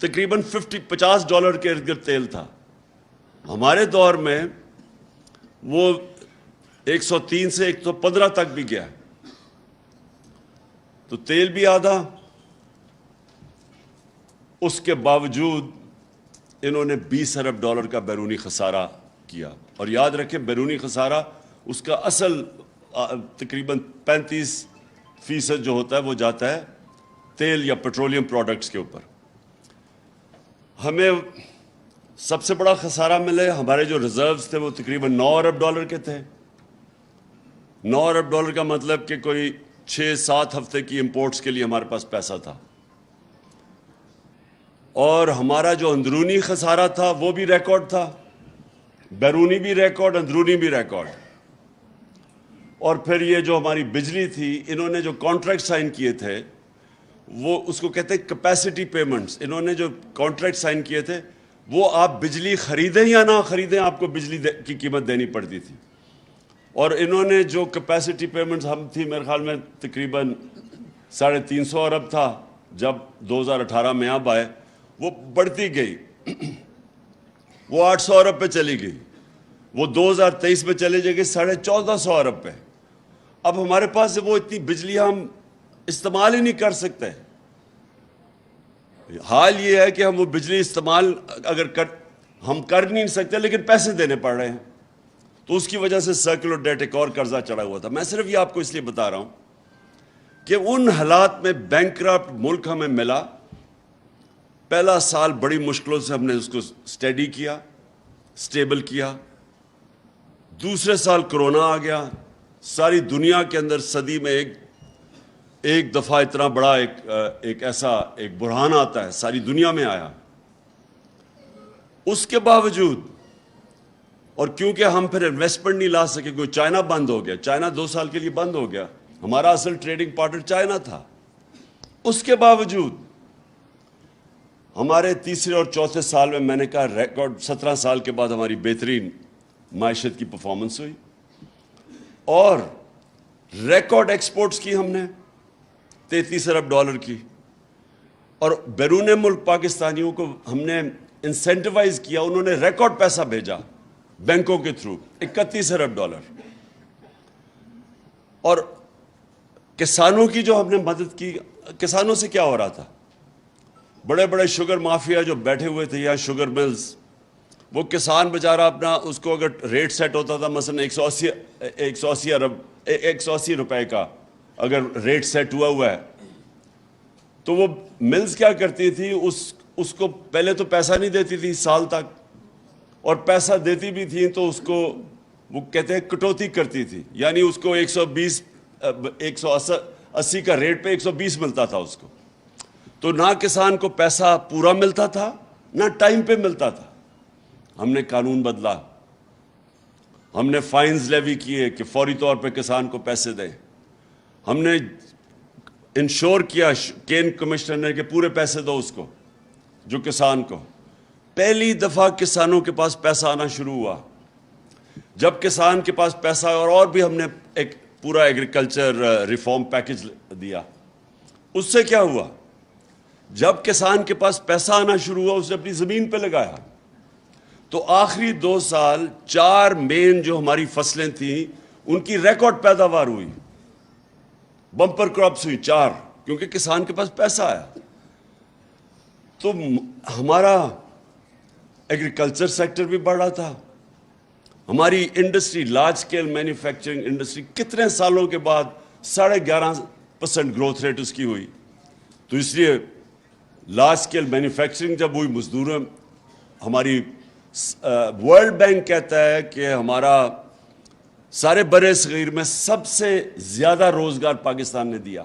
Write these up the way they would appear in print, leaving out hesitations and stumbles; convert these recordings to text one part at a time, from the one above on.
تقریباً $50 کے ارد گرد تیل تھا. ہمارے دور میں وہ 103 سے 115 تک بھی گیا. تو تیل بھی آدھا. اس کے باوجود انہوں نے $20 ارب کا بیرونی خسارہ کیا. اور یاد رکھیں بیرونی خسارہ اس کا اصل تقریباً 35% جو ہوتا ہے وہ جاتا ہے تیل یا پیٹرولیم پروڈکٹس کے اوپر. ہمیں سب سے بڑا خسارہ ملے, ہمارے جو ریزروز تھے وہ تقریباً $9 ارب کے تھے. $9 ارب کا مطلب کہ کوئی 6-7 ہفتے کی امپورٹس کے لیے ہمارے پاس پیسہ تھا. اور ہمارا جو اندرونی خسارہ تھا وہ بھی ریکارڈ تھا, بیرونی بھی ریکارڈ, اندرونی بھی ریکارڈ. اور پھر یہ جو ہماری بجلی تھی, انہوں نے جو کانٹریکٹ سائن کیے تھے وہ اس کو کہتے ہیں کیپیسٹی پیمنٹس. انہوں نے جو کانٹریکٹ سائن کیے تھے وہ آپ بجلی خریدیں یا نہ خریدیں آپ کو بجلی کی قیمت دینی پڑتی تھی. اور انہوں نے جو کیپیسٹی پیمنٹس ہم تھی میرے خیال میں تقریباً 350 ارب تھا جب 2018 میں اب آئے, وہ بڑھتی گئی, وہ 800 ارب پہ چلی گئی, وہ 2023 میں چلے جائے گی 1450 ارب پہ. اب ہمارے پاس وہ اتنی بجلی ہم استعمال ہی نہیں کر سکتے. حال یہ ہے کہ ہم وہ بجلی استعمال ہم کر نہیں سکتے لیکن پیسے دینے پڑ رہے ہیں. تو اس کی وجہ سے سرکولر ڈیٹ ایک اور قرضہ چڑھا ہوا تھا. میں صرف یہ آپ کو اس لیے بتا رہا ہوں کہ ان حالات میں بینکرپٹ ملک ہمیں ملا. پہلا سال بڑی مشکلوں سے ہم نے اس کو اسٹیڈی کیا, اسٹیبل کیا. دوسرے سال کرونا آ گیا. ساری دنیا کے اندر صدی میں ایک دفعہ اتنا بڑا ایک ایسا ایک بحران آتا ہے, ساری دنیا میں آیا. اس کے باوجود اور کیونکہ ہم پھر انویسٹمنٹ نہیں لا سکے, کوئی چائنا بند ہو گیا, چائنا 2 سال کے لیے بند ہو گیا, ہمارا اصل ٹریڈنگ پارٹنر چائنا تھا. اس کے باوجود ہمارے تیسرے اور چوتھے سال میں میں نے کہا ریکارڈ 17 سال کے بعد ہماری بہترین معیشت کی پرفارمنس ہوئی اور ریکارڈ ایکسپورٹس کی ہم نے $33 ارب کی. اور بیرون ملک پاکستانیوں کو ہم نے انسینٹیوائز کیا, انہوں نے ریکارڈ پیسہ بھیجا بینکوں کے تھرو $31 ارب. اور کسانوں کی جو ہم نے مدد کی, کسانوں سے کیا ہو رہا تھا, بڑے بڑے شوگر مافیا جو بیٹھے ہوئے تھے یا شوگر ملز, وہ کسان بیچارہ اپنا اس کو اگر ریٹ سیٹ ہوتا تھا مثلا 180 روپے کا اگر ریٹ سیٹ ہوا ہے, تو وہ ملز کیا کرتی تھی, اس کو پہلے تو پیسہ نہیں دیتی تھی سال تک, اور پیسہ دیتی بھی تھی تو اس کو وہ کہتے ہیں کٹوتی کرتی تھی, یعنی اس کو 180 کا ریٹ پہ 120 ملتا تھا اس کو. تو نہ کسان کو پیسہ پورا ملتا تھا نہ ٹائم پہ ملتا تھا. ہم نے قانون بدلا, ہم نے فائنز لیوی کیے کہ فوری طور پہ کسان کو پیسے دیں. ہم نے انشور کیا کین کمشنر نے کہ پورے پیسے دو اس کو جو کسان کو. پہلی دفعہ کسانوں کے پاس پیسہ آنا شروع ہوا. جب کسان کے پاس پیسہ اور بھی ہم نے ایک پورا ایگریکلچر ریفارم پیکج دیا. اس سے کیا ہوا, جب کسان کے پاس پیسہ آنا شروع ہوا اسے اپنی زمین پہ لگایا. تو آخری 2 سال 4 مین جو ہماری فصلیں تھیں ان کی ریکارڈ پیداوار ہوئی, بمپر کراپس ہوئی 4, کیونکہ کسان کے پاس پیسہ آیا. تو ہمارا ایگریکلچر سیکٹر بھی بڑھ رہا تھا. ہماری industry large scale manufacturing industry کتنے سالوں کے بعد 11.5% گروتھ ریٹ اس کی ہوئی. تو اس لیے لارج سکیل مینوفیکچرنگ جب ہوئی, مزدوروں ہماری ورلڈ بینک کہتا ہے کہ ہمارا سارے برے صغیر میں سب سے زیادہ روزگار پاکستان نے دیا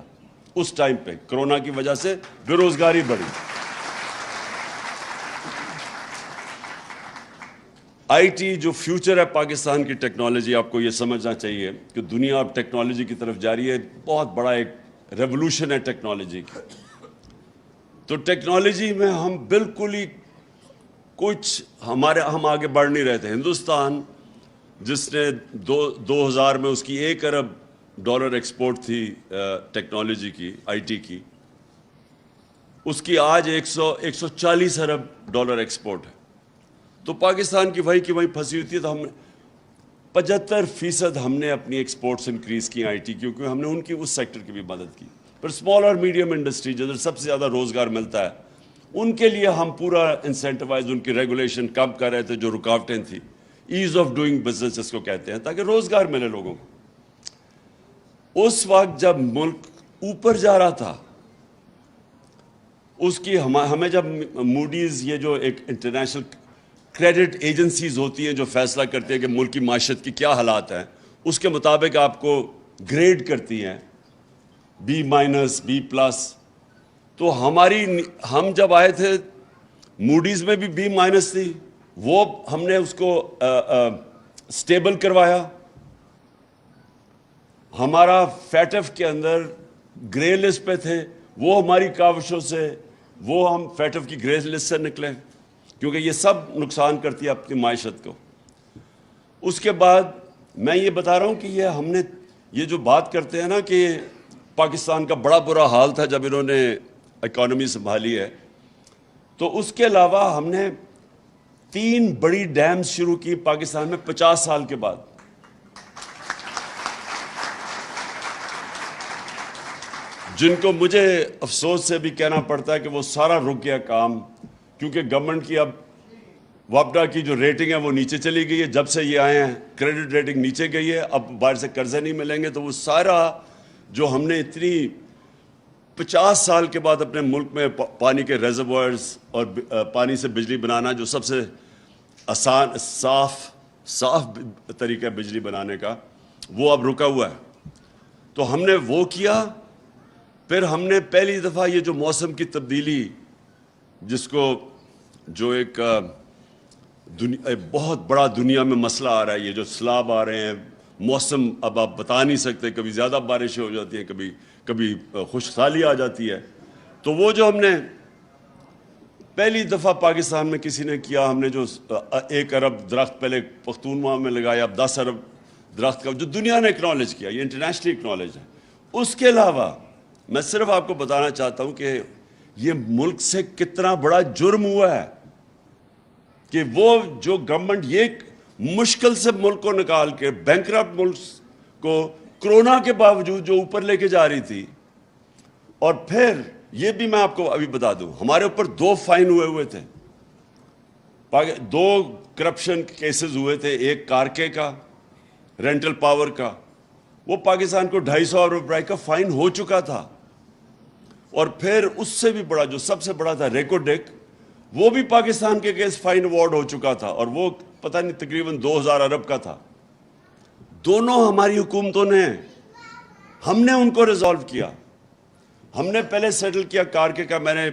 اس ٹائم پہ. کرونا کی وجہ سے بے روزگاری بڑھی. آئی ٹی جو فیوچر ہے پاکستان کی ٹیکنالوجی, آپ کو یہ سمجھنا چاہیے کہ دنیا اب ٹیکنالوجی کی طرف جا رہی ہے. بہت بڑا ایک ریولوشن ہے ٹیکنالوجی کی. تو ٹیکنالوجی میں ہم بالکل ہی ہم آگے بڑھ نہیں رہے تھے. ہندوستان جس نے 2000 میں اس کی $1 ارب ایکسپورٹ تھی ٹیکنالوجی کی, آئی ٹی کی, اس کی آج 140 ارب ڈالر ایکسپورٹ ہے. تو پاکستان کی وہیں پھنسی ہوتی ہے. تو ہم 75% ہم نے اپنی ایکسپورٹس انکریز کی آئی ٹی, کیونکہ ہم نے ان کی اس سیکٹر کی بھی مدد کی. پھر اسمال اور میڈیم انڈسٹری جدھر سب سے زیادہ روزگار ملتا ہے, ان کے لیے ہم پورا انسینٹیوائز, ان کی ریگولیشن کم کر رہے تھے جو رکاوٹیں تھیں, ایز آف ڈوئنگ بزنس جس کو کہتے ہیں, تاکہ روزگار ملے لوگوں کو. اس وقت جب ملک اوپر جا رہا تھا, اس کی ہمیں جب موڈیز, یہ جو ایک انٹرنیشنل کریڈٹ ایجنسیز ہوتی ہیں جو فیصلہ کرتی ہیں کہ ملک کی معیشت کی کیا حالات ہیں, اس کے مطابق آپ کو گریڈ کرتی ہیں B-, B+. تو ہم جب آئے تھے موڈیز میں بھی B- تھی, وہ ہم نے اس کو سٹیبل کروایا. ہمارا فیٹف کے اندر گرے لسٹ پہ تھے, وہ ہماری کاوشوں سے وہ ہم فیٹف کی گرے لسٹ سے نکلے, کیونکہ یہ سب نقصان کرتی ہے اپنی معیشت کو. اس کے بعد میں یہ بتا رہا ہوں کہ یہ ہم نے یہ جو بات کرتے ہیں نا کہ پاکستان کا بڑا برا حال تھا جب انہوں نے اکانومی سنبھالی ہے, تو اس کے علاوہ ہم نے 3 بڑی ڈیمز شروع کی پاکستان میں 50 سال کے بعد. جن کو مجھے افسوس سے بھی کہنا پڑتا ہے کہ وہ سارا رک گیا کام, کیونکہ گورنمنٹ کی اب وابڈا کی جو ریٹنگ ہے وہ نیچے چلی گئی ہے. جب سے یہ آئے ہیں کریڈٹ ریٹنگ نیچے گئی ہے, اب باہر سے قرضے نہیں ملیں گے. تو وہ سارا جو ہم نے اتنی 50 سال کے بعد اپنے ملک میں پانی کے ریزروائرز اور پانی سے بجلی بنانا, جو سب سے آسان صاف طریقہ ہے بجلی بنانے کا, وہ اب رکا ہوا ہے. تو ہم نے وہ کیا. پھر ہم نے پہلی دفعہ یہ جو موسم کی تبدیلی, جس کو جو ایک بہت بڑا دنیا میں مسئلہ آ رہا ہے, یہ جو سیلاب آ رہے ہیں, موسم اب آپ بتا نہیں سکتے, کبھی زیادہ بارشیں ہو جاتی ہیں, کبھی خشک سالی آ جاتی ہے. تو وہ جو ہم نے پہلی دفعہ پاکستان میں کسی نے کیا, ہم نے جو 1 ارب درخت پہلے پختونخوا میں لگایا, اب 10 ارب درخت کا, جو دنیا نے اکنالج کیا, یہ انٹرنیشنلی اکنالج ہے. اس کے علاوہ میں صرف آپ کو بتانا چاہتا ہوں کہ یہ ملک سے کتنا بڑا جرم ہوا ہے کہ وہ جو گورنمنٹ یہ مشکل سے ملک کو نکال کے, بینکرپٹ ملک کو کرونا کے باوجود جو اوپر لے کے جا رہی تھی. اور پھر یہ بھی میں آپ کو ابھی بتا دوں, ہمارے اوپر 2 فائن ہوئے تھے, 2 کرپشن کیسز ہوئے تھے. ایک کارکے کا, رینٹل پاور کا, وہ پاکستان کو 250 ارب روپے کا فائن ہو چکا تھا. اور پھر اس سے بھی بڑا, جو سب سے بڑا تھا, ریکو ڈیک, وہ بھی پاکستان کے کیس فائن ایوارڈ ہو چکا تھا, اور وہ پتہ نہیں تقریباً 2000 ارب کا تھا. دونوں ہماری حکومتوں نے, ہم نے ان کو ریزالو کیا. ہم نے پہلے سیٹل کیا کارکے کا, میں نے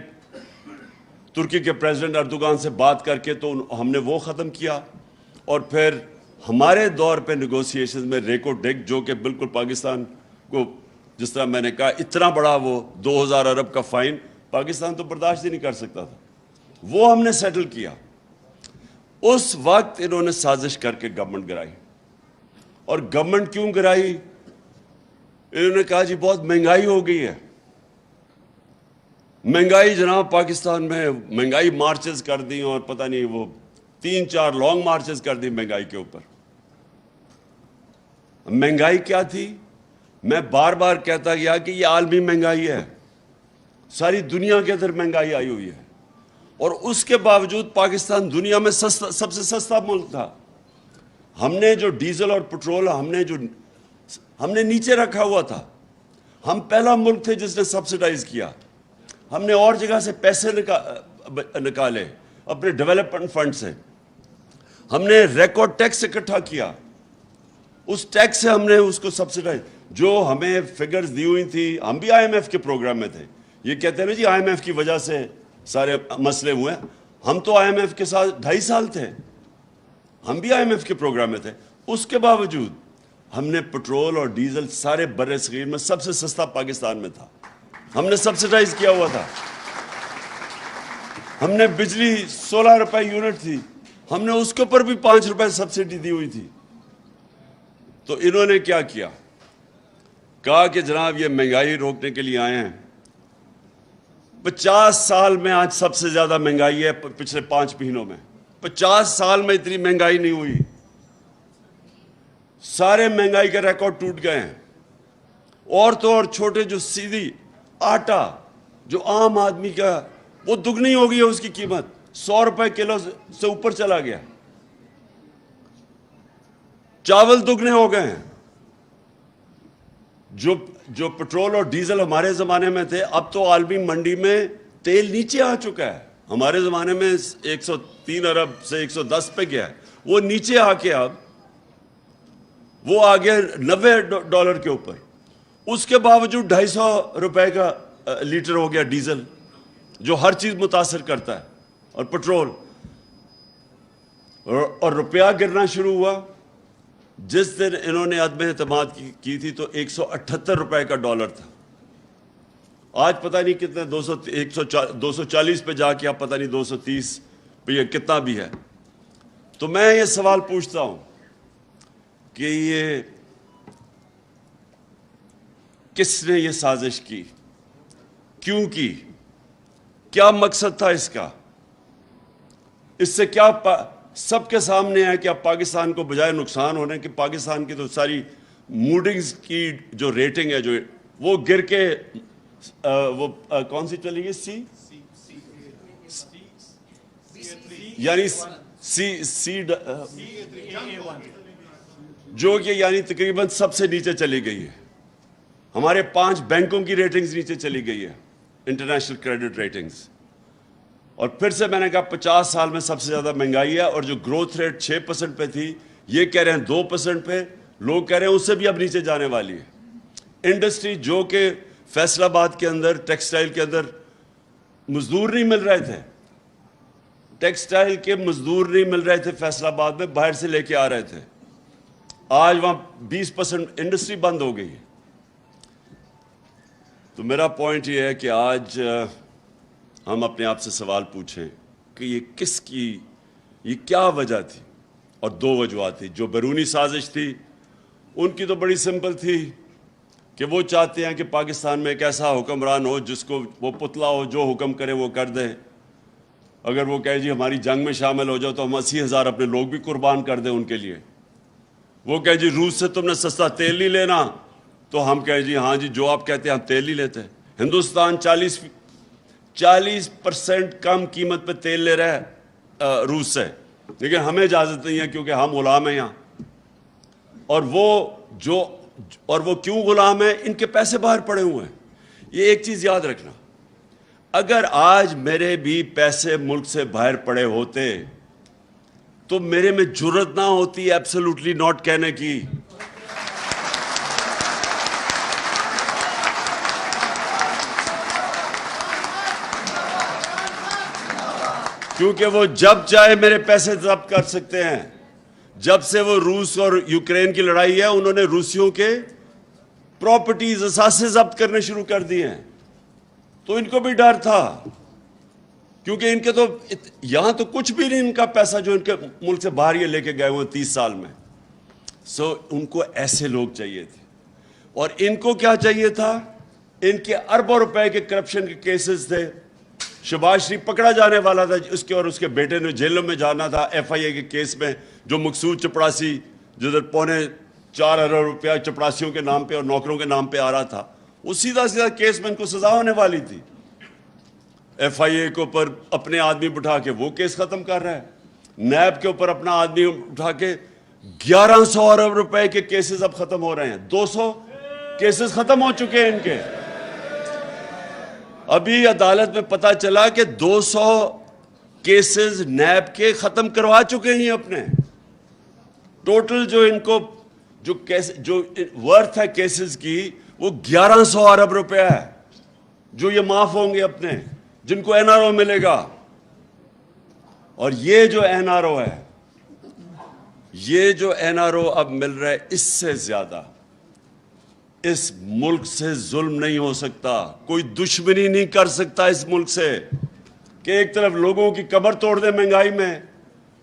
ترکی کے پریزیڈنٹ اردوغان سے بات کر کے تو ہم نے وہ ختم کیا. اور پھر ہمارے دور پہ نیگوسیشن میں ریکو ڈیک, جو کہ بالکل پاکستان کو, جس طرح میں نے کہا, اتنا بڑا وہ 2000 ارب کا فائن پاکستان تو برداشت ہی نہیں کر سکتا تھا, وہ ہم نے سیٹل کیا. اس وقت انہوں نے سازش کر کے گورنمنٹ گرائی. اور گورنمنٹ کیوں گرائی؟ انہوں نے کہا جی بہت مہنگائی ہو گئی ہے. مہنگائی جناب پاکستان میں, مہنگائی مارچز کر دی, اور پتہ نہیں وہ 3-4 لانگ مارچز کر دی مہنگائی کے اوپر. مہنگائی کیا تھی؟ میں بار بار کہتا گیا کہ یہ عالمی مہنگائی ہے, ساری دنیا کے اندر مہنگائی آئی ہوئی ہے. اور اس کے باوجود پاکستان دنیا میں سب سے سستا ملک تھا. ہم نے جو ڈیزل اور پٹرول ہم نے نیچے رکھا ہوا تھا. ہم پہلا ملک تھے جس نے سبسڈائز کیا. ہم نے اور جگہ سے پیسے نکالے اپنے ڈیولپمنٹ فنڈ سے. ہم نے ریکارڈ ٹیکس اکٹھا کیا, اس ٹیکس سے ہم نے اس کو سبسڈائز, جو ہمیں فگرز دی ہوئی تھی. ہم بھی IMF کے پروگرام میں تھے. یہ کہتے ہیں نا جی IMF کی وجہ سے سارے مسئلے ہوئے ہیں. ہم تو IMF کے ساتھ 2.5 سال تھے, ہم بھی IMF کے پروگرام میں تھے. اس کے باوجود ہم نے پٹرول اور ڈیزل سارے بر صغیر میں سب سے سستا پاکستان میں تھا. ہم نے سبسڈائز کیا ہوا تھا. ہم نے بجلی 16 روپے یونٹ تھی, ہم نے اس کے اوپر بھی 5 روپے سبسڈی دی ہوئی تھی. تو انہوں نے کیا کیا, کہا کہ جناب یہ مہنگائی روکنے کے لیے آئے ہیں. 50 سال میں آج سب سے زیادہ مہنگائی ہے پچھلے 5 مہینوں میں. 50 سال میں اتنی مہنگائی نہیں ہوئی. سارے مہنگائی کے ریکارڈ ٹوٹ گئے ہیں. اور تو اور چھوٹے جو سیدھی آٹا جو عام آدمی کا وہ دگنی ہو گئی ہے اس کی قیمت. 100 روپے کلو سے اوپر چلا گیا. چاول دگنے ہو گئے ہیں. جو پٹرول اور ڈیزل ہمارے زمانے میں تھے اب تو عالمی منڈی میں تیل نیچے آ چکا ہے. ہمارے زمانے میں 103 ارب سے 110 پہ گیا ہے. وہ نیچے آ کے اب وہ آ گیا $90 کے اوپر. اس کے باوجود 250 روپے کا لیٹر ہو گیا ڈیزل جو ہر چیز متاثر کرتا ہے اور پٹرول. اور روپیہ گرنا شروع ہوا. جس دن انہوں نے عدم اعتماد کی تھی تو 178 روپے کا ڈالر تھا. آج پتہ نہیں کتنے 240 پہ جا کے اب پتہ نہیں 230 پہ یہ کتنا بھی ہے. تو میں یہ سوال پوچھتا ہوں کہ یہ کس نے یہ سازش کی, کیوں کی, کیا مقصد تھا اس کا, اس سے کیا سب کے سامنے ہے کہ اب پاکستان کو بجائے نقصان ہونے کہ پاکستان کی تو ساری موڈنگز کی جو ریٹنگ ہے جو وہ گر کے وہ کون سی چلی گئی یعنی سی جو کہ یعنی تقریباً سب سے نیچے چلی گئی ہے. ہمارے 5 بینکوں کی ریٹنگز نیچے چلی گئی ہے, انٹرنیشنل کریڈٹ ریٹنگز. اور پھر سے میں نے کہا 50 سال میں سب سے زیادہ مہنگائی ہے. اور جو گروتھ ریٹ 6% پہ تھی یہ کہہ رہے ہیں 2% پہ, لوگ کہہ رہے ہیں اس سے بھی اب نیچے جانے والی ہے. انڈسٹری جو کہ فیصل آباد کے اندر ٹیکسٹائل کے اندر مزدور نہیں مل رہے تھے, ٹیکسٹائل کے مزدور نہیں مل رہے تھے فیصل آباد میں, باہر سے لے کے آ رہے تھے. آج وہاں 20% انڈسٹری بند ہو گئی ہے. تو میرا پوائنٹ یہ ہے کہ آج ہم اپنے آپ سے سوال پوچھیں کہ یہ کیا وجہ تھی. اور 2 وجوہات تھی. جو بیرونی سازش تھی ان کی تو بڑی سمپل تھی کہ وہ چاہتے ہیں کہ پاکستان میں ایک ایسا حکمران ہو جس کو وہ پتلا ہو, جو حکم کرے وہ کر دے. اگر وہ کہے جی ہماری جنگ میں شامل ہو جاؤ تو ہم 80,000 اپنے لوگ بھی قربان کر دیں ان کے لیے. وہ کہے جی روس سے تم نے سستا تیل نہیں لینا تو ہم کہیں جی ہاں جی جو آپ کہتے ہیں ہم تیل ہی لیتے ہیں. ہندوستان 40% کم قیمت پہ تیل لے رہا ہے روس سے, لیکن ہمیں اجازت نہیں ہے کیونکہ ہم غلام ہیں یہاں. اور وہ کیوں غلام ہیں, ان کے پیسے باہر پڑے ہوئے ہیں. یہ ایک چیز یاد رکھنا, اگر آج میرے بھی پیسے ملک سے باہر پڑے ہوتے تو میرے میں جرت نہ ہوتی ایبسولوٹلی ناٹ کہنے کی. کیونکہ وہ جب چاہے میرے پیسے ضبط کر سکتے ہیں. جب سے وہ روس اور یوکرین کی لڑائی ہے انہوں نے روسیوں کے پراپرٹیز اثاثے ضبط کرنے شروع کر دیے ہیں. تو ان کو بھی ڈر تھا کیونکہ ان کے تو یہاں تو کچھ بھی نہیں ان کا پیسہ جو ان کے ملک سے باہر یہ لے کے گئے ہوئے 30 سال میں. ان کو ایسے لوگ چاہیے تھے. اور ان کو کیا چاہیے تھا, ان کے اربوں روپے کے کرپشن کے کیسز تھے. شہباز شریف پکڑا جانے والا تھا اس کے اور اس کے بیٹے نے جیلوں میں جانا تھا FIA کے کیس میں, جو مقصود چپڑاسی جدھر 4.25 ارب روپیہ چپڑاسیوں کے نام پہ اور نوکروں کے نام پہ آ رہا تھا, وہ سیدھا کیس میں ان کو سزا ہونے والی تھی. FIA کے اوپر اپنے آدمی بٹھا کے وہ کیس ختم کر رہا ہے. نیب کے اوپر اپنا آدمی اٹھا کے 1100 ارب روپے کے کیسز اب ختم ہو رہے ہیں. 200 کیسز ختم ہو چکے ہیں ان کے. ابھی عدالت میں پتا چلا کہ 200 کیسز نیب کے ختم کروا چکے ہیں اپنے. ٹوٹل جو ان کو جو ورتھ ہے کیسز کی وہ 1100 ارب روپے ہے جو یہ معاف ہوں گے اپنے, جن کو NRO ملے گا. اور یہ جو NRO ہے, یہ جو NRO اب مل رہا ہے, اس سے زیادہ اس ملک سے ظلم نہیں ہو سکتا. کوئی دشمنی نہیں کر سکتا اس ملک سے کہ ایک طرف لوگوں کی کمر توڑ دے مہنگائی میں,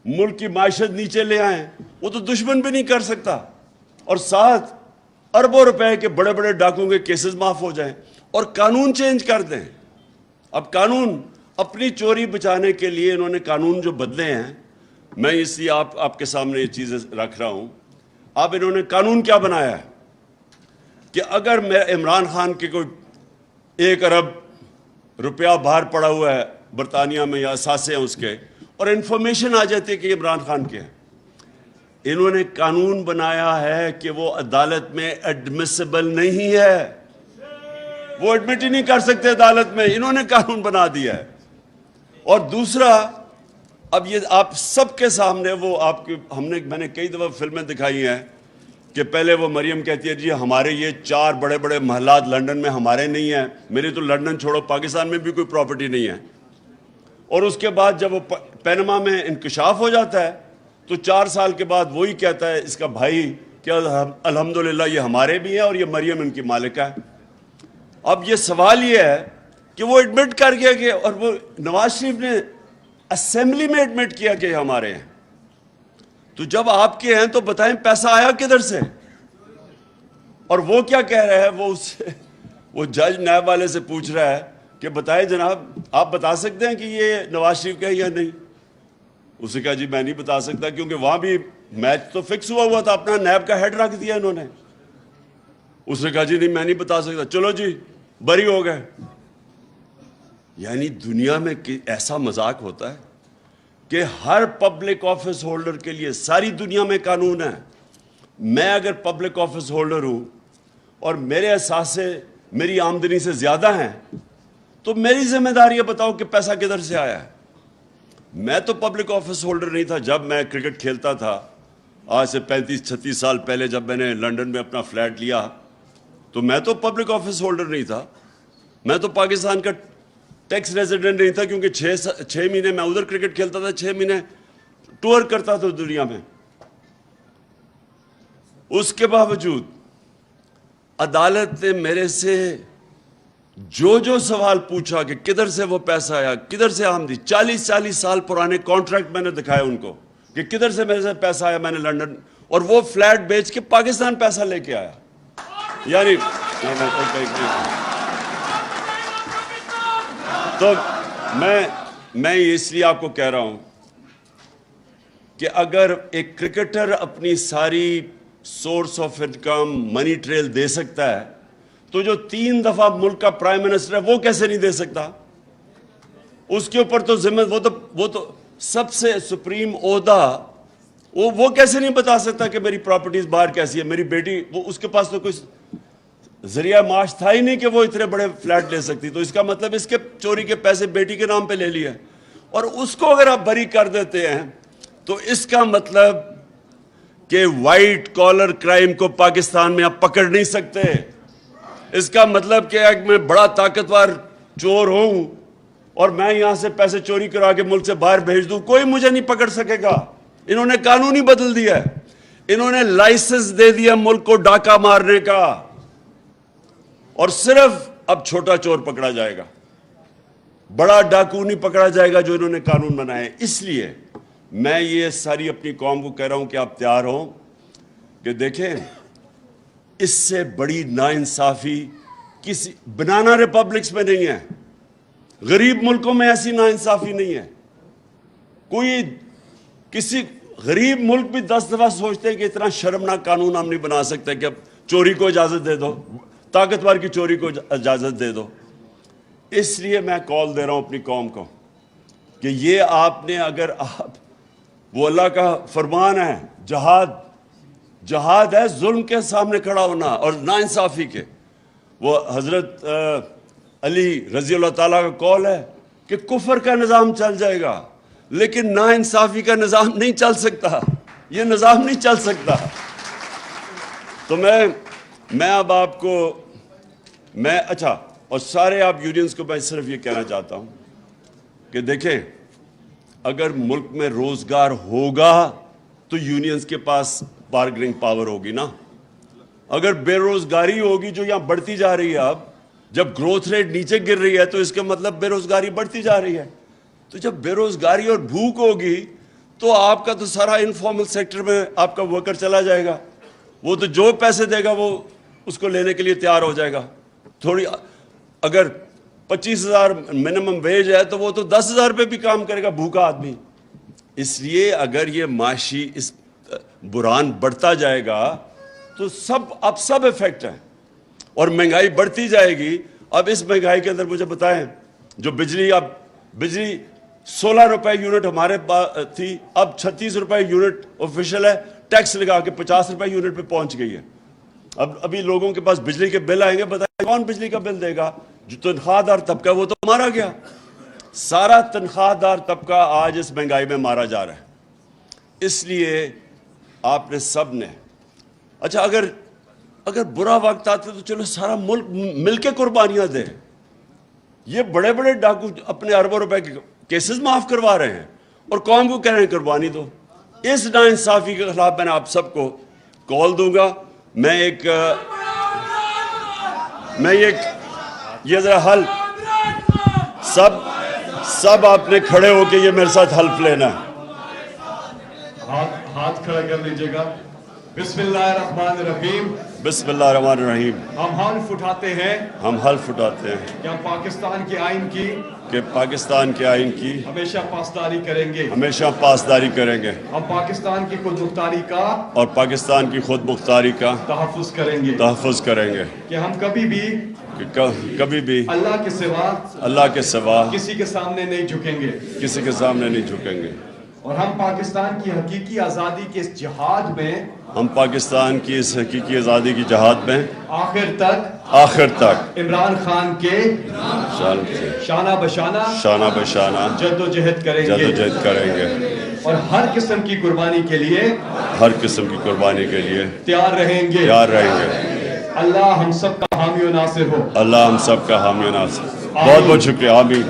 ملک کی معیشت نیچے لے آئیں. وہ تو دشمن بھی نہیں کر سکتا. اور ساتھ اربوں روپے کے بڑے بڑے ڈاکوں کے کیسز معاف ہو جائیں اور قانون چینج کر دیں. اب قانون اپنی چوری بچانے کے لیے انہوں نے قانون جو بدلے ہیں، میں اس لیے آپ کے سامنے یہ چیزیں رکھ رہا ہوں. اب انہوں نے قانون کیا بنایا ہے کہ اگر میں عمران خان کے کوئی 1 ارب روپیہ باہر پڑا ہوا ہے برطانیہ میں یا اثاثے ہیں اس کے، اور انفارمیشن آ جاتی ہے کہ یہ عمران خان کے ہیں، انہوں نے قانون بنایا ہے کہ وہ عدالت میں ایڈمیسیبل نہیں ہے، وہ ایڈمٹ ہی نہیں کر سکتے عدالت میں. انہوں نے قانون بنا دیا ہے. اور دوسرا، اب یہ آپ سب کے سامنے وہ میں نے کئی دفعہ فلمیں دکھائی ہیں کہ پہلے وہ مریم کہتی ہے جی ہمارے یہ 4 بڑے بڑے محلات لنڈن میں ہمارے نہیں ہیں. میری تو لنڈن چھوڑو پاکستان میں بھی کوئی پراپرٹی نہیں ہے. اور اس کے بعد جب وہ پینما میں انکشاف ہو جاتا ہے تو 4 سال کے بعد وہی کہتا ہے اس کا بھائی کہ الحمدللہ یہ ہمارے بھی ہیں اور یہ مریم ان کی مالکہ ہے. اب یہ سوال یہ ہے کہ وہ ایڈمٹ کر گیا کہ، اور وہ نواز شریف نے اسمبلی میں ایڈمٹ کیا کہ ہمارے ہیں. تو جب آپ کے ہیں تو بتائیں پیسہ آیا کدھر سے؟ اور وہ کیا کہہ رہا ہے، وہ جج نیب والے سے پوچھ رہا ہے کہ بتائیں جناب آپ بتا سکتے ہیں کہ یہ نواز شریف کا ہے یا نہیں؟ اسے کہا جی میں نہیں بتا سکتا کیونکہ وہاں بھی میچ تو فکس ہوا تھا، اپنا نیب کا ہیڈ رکھ دیا انہوں نے. اس نے کہا جی نہیں میں نہیں بتا سکتا، چلو جی بری ہو گئے. یعنی دنیا میں ایسا مذاق ہوتا ہے کہ ہر پبلک آفس ہولڈر کے لیے ساری دنیا میں قانون ہے. میں اگر پبلک آفس ہولڈر ہوں اور میرے اثاثے میری آمدنی سے زیادہ ہیں تو میری ذمہ داری ہے بتاؤ کہ پیسہ کدھر سے آیا ہے. میں تو پبلک آفس ہولڈر نہیں تھا جب میں کرکٹ کھیلتا تھا، آج سے 35-36 سال پہلے جب میں نے لنڈن میں اپنا فلیٹ لیا تو میں تو پبلک آفس ہولڈر نہیں تھا. میں تو پاکستان کا ٹیکس ریزیڈنٹ نہیں تھا کیونکہ 6 مہینے میں ادھر کرکٹ کھیلتا تھا، 6 مہینے ٹور کرتا تھا دنیا میں. اس کے باوجود عدالت نے میرے سے جو سوال پوچھا کہ کدھر سے وہ پیسہ آیا، کدھر سے آمدنی، 40 سال پرانے کانٹریکٹ میں نے دکھائے ان کو کہ کدھر سے میرے سے پیسہ آیا. میں نے لنڈن اور وہ فلیٹ بیچ کے پاکستان پیسہ لے کے آیا. یعنی تو میں اس لیے آپ کو کہہ رہا ہوں کہ اگر ایک کرکٹر اپنی ساری source of income money trail دے سکتا ہے تو جو 3 دفعہ ملک کا پرائم منسٹر ہے وہ کیسے نہیں دے سکتا؟ اس کے اوپر تو ذمہ وہ تو سب سے سپریم عہدہ، وہ کیسے نہیں بتا سکتا کہ میری پراپرٹیز باہر کیسی ہے. میری بیٹی، وہ اس کے پاس تو کوئی ذریعہ معاش تھا ہی نہیں کہ وہ اتنے بڑے فلیٹ لے سکتی. تو اس کا مطلب اس کے چوری کے پیسے بیٹی کے نام پہ لے لیے، اور اس کو اگر آپ بری کر دیتے ہیں تو اس کا مطلب کہ وائٹ کالر کرائم کو پاکستان میں آپ پکڑ نہیں سکتے. اس کا مطلب کہ میں بڑا طاقتور چور ہوں اور میں یہاں سے پیسے چوری کرا کے ملک سے باہر بھیج دوں، کوئی مجھے نہیں پکڑ سکے گا. انہوں نے قانون ہی بدل دیا ہے. انہوں نے لائسنس دے دیا ملک کو ڈاکہ مارنے کا، اور صرف اب چھوٹا چور پکڑا جائے گا، بڑا ڈاکو نہیں پکڑا جائے گا جو انہوں نے قانون بنائے. اس لیے میں یہ ساری اپنی قوم کو کہہ رہا ہوں کہ آپ تیار ہوں کہ دیکھیں اس سے بڑی ناانصافی کسی بنانا ریپبلکس میں نہیں ہے، غریب ملکوں میں ایسی ناانصافی نہیں ہے. کسی غریب ملک بھی 10 دفعہ سوچتے ہیں کہ اتنا شرمناک قانون ہم نہیں بنا سکتے کہ اب چوری کو اجازت دے دو، طاقتور کی چوری کو اجازت دے دو. اس لیے میں کال دے رہا ہوں اپنی قوم کو کہ یہ آپ نے، اگر آپ، وہ اللہ کا فرمان ہے، جہاد ہے ظلم کے سامنے کھڑا ہونا اور ناانصافی کے. وہ حضرت علی رضی اللہ تعالیٰ کا قول ہے کہ کفر کا نظام چل جائے گا لیکن ناانصافی کا نظام نہیں چل سکتا. یہ نظام نہیں چل سکتا. تو میں اب آپ کو اچھا، اور سارے آپ یونینز کو میں صرف یہ کہنا چاہتا ہوں کہ دیکھیں اگر ملک میں روزگار ہوگا تو یونینز کے پاس بارگننگ پاور ہوگی نا. اگر بے روزگاری ہوگی جو یہاں بڑھتی جا رہی ہے، اب جب گروتھ ریٹ نیچے گر رہی ہے تو اس کا مطلب بے روزگاری بڑھتی جا رہی ہے. تو جب بے روزگاری اور بھوک ہوگی تو آپ کا تو سارا انفارمل سیکٹر میں آپ کا ورکر چلا جائے گا. وہ تو جو پیسے دے گا وہ اس کو لینے کے لیے تیار ہو جائے گا. تھوڑی اگر 25,000 منیمم ویج ہے تو وہ تو 10,000 پہ بھی کام کرے گا بھوکا آدمی. اس لیے اگر یہ معاشی اس بحران بڑھتا جائے گا تو اب سب افیکٹ ہیں اور مہنگائی بڑھتی جائے گی. اب اس مہنگائی کے اندر مجھے بتائیں, جو بجلی 16 روپے یونٹ ہمارے تھی, اب 36 روپے یونٹ آفیشیل ہے, ٹیکس لگا کے 50 روپے یونٹ پہ پہنچ گئی ہے. ابھی لوگوں کے پاس بجلی کے بل آئیں گے, بتائیں کون بجلی کا بل دے گا؟ جو تنخواہ دار طبقہ وہ تو مارا گیا. سارا تنخواہ دار طبقہ آج اس مہنگائی میں مارا جا رہا ہے. اس لیے آپ نے سب نے, اچھا اگر برا وقت آتا تو چلو سارا ملک مل کے قربانیاں دے. یہ بڑے بڑے ڈاکو اپنے اربوں روپے کے کیسز معاف کروا رہے ہیں اور قوم کو کہہ رہے ہیں قربانی دو. اس ناانصافی کے خلاف میں نے آپ سب کو کال دوں گا. یہ ذرا حل سب آپ نے کھڑے ہو کے یہ میرے ساتھ حلف لینا ہے. ہاتھ کھڑا کر لیجئے گا. بسم اللہ الرحمن الرحیم. بسم اللہ الرحمن الرحیم. ہم حلف اٹھاتے ہیں کہ ہم پاکستان کے آئین کی ہمیشہ پاسداری کریں گے. ہم پاکستان کی خود مختاری کا تحفظ کریں گے. کہ ہم کبھی بھی اللہ کے سوا کسی کے سامنے نہیں جھکیں گے. اور ہم پاکستان کی حقیقی آزادی کے اس جہاد میں آخر تک عمران خان کے شانہ بشانہ جد و جہد کریں گے اور ہر قسم کی قربانی کے لیے تیار رہیں گے. اللہ ہم سب کا حامی و ناصر ہو. بہت بہت شکریہ. آمین.